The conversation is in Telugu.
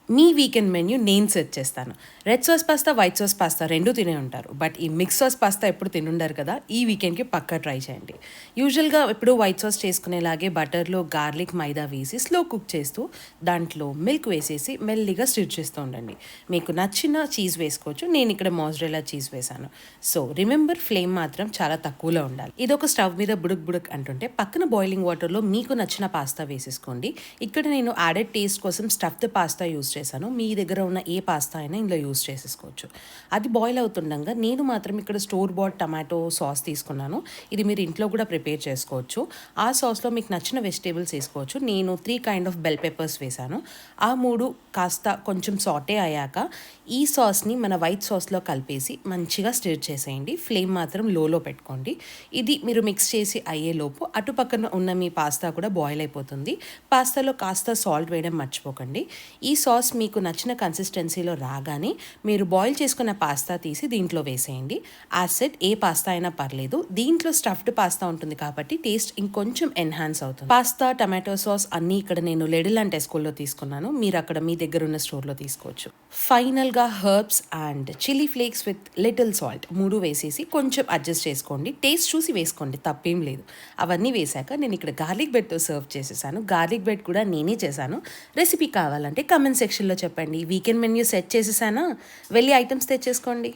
మీ వీకెండ్ మెన్యూ నేను సెట్ చేస్తాను. Red sauce pasta, white sauce pasta 2 తినే ఉంటారు. బట్ ఈ మిక్స్ సాస్ పాస్తా ఎప్పుడు తినుండరు కదా! ఈ వీకెండ్‌కి పక్కా ట్రై చేయండి. యూజువల్‌గా ఎప్పుడు వైట్ సాస్ చేసుకునేలాగే బటర్‌లో గార్లిక్, మైదా వేసి స్లో కుక్ చేస్తూ దాంట్లో మిల్క్ వేసేసి మెల్లిగా స్టిర్ చేస్తూ ఉండండి. మీకు నచ్చిన చీజ్ వేసుకోవచ్చు. నేను ఇక్కడ మోజ్రెల్లా చీజ్ వేశాను. సో రిమెంబర్ ఫ్లేమ్ మాత్రం చాలా తక్కువలో ఉండాలి. ఇదొక స్టవ్ మీద బుడుక్ బుడుక్ అంటుంటే పక్కన బాయిలింగ్ వాటర్‌లో మీకు నచ్చిన పాస్తా వేసేసుకోండి. ఇక్కడ నేను యాడెడ్ టేస్ట్ కోసం స్టఫ్డ్ పాస్తా యూస్ చేశాను. మీ దగ్గర ఉన్న ఏ పాస్తా అయినా ఇందులో యూస్ చేసేసుకోవచ్చు. అది బాయిల్ అవుతుండగా నేను మాత్రం ఇక్కడ స్టోర్ బాట్ టమాటో సాస్ తీసుకున్నాను. ఇది మీరు ఇంట్లో కూడా ప్రిపేర్ చేసుకోవచ్చు. ఆ సాస్లో మీకు నచ్చిన వెజిటేబుల్స్ వేసుకోవచ్చు. నేను 3 కైండ్ ఆఫ్ బెల్ పెప్పర్స్ వేశాను. ఆ 3 కాస్త కొంచెం సాటే అయ్యాక ఈ సాస్ని మన వైట్ సాస్లో కలిపేసి మంచిగా స్టిర్ చేసేయండి. ఫ్లేమ్ మాత్రం లోలో పెట్టుకోండి. ఇది మీరు మిక్స్ చేసి అయ్యేలోపు అటుపక్కన ఉన్న మీ పాస్తా కూడా బాయిల్ అయిపోతుంది. పాస్తాలో కాస్త సాల్ట్ వేయడం మర్చిపోకండి. ఈ సాస్ మీకు నచ్చిన కన్సిస్టెన్సీలో రాగానే మీరు బాయిల్ చేసుకున్న పాస్తా తీసి దీంట్లో వేసేయండి. యాసిడ్ ఏ పాస్తా అయినా పర్లేదు. దీంట్లో స్టఫ్డ్ పాస్తా ఉంటుంది కాబట్టి టేస్ట్ ఇంకొంచెం ఎన్హాన్స్ అవుతుంది. పాస్తా, టమాటో సాస్ అన్నీ ఇక్కడ నేను లెడిల్ అండ్ టెస్కోలో తీసుకున్నాను. మీరు అక్కడ మీ దగ్గర ఉన్న స్టోర్లో తీసుకోవచ్చు. ఫైనల్గా herbs and chilli flakes with little salt 3 వేసేసి కొంచెం అడ్జస్ట్ చేసుకోండి. టేస్ట్ చూసి వేసుకోండి, తప్పేం లేదు. అవన్నీ వేశాక నేను ఇక్కడ గార్లిక్ బ్రెడ్తో సర్వ్ చేసేసాను. గార్లిక్ బ్రెడ్ కూడా నేనే చేశాను. రెసిపీ కావాలంటే కమెంట్ సెక్షన్లో చెప్పండి. వీకెండ్ మెన్యూ సెట్ చేసేసానా, వెళ్ళి ఐటమ్స్ తెచ్చేసుకోండి.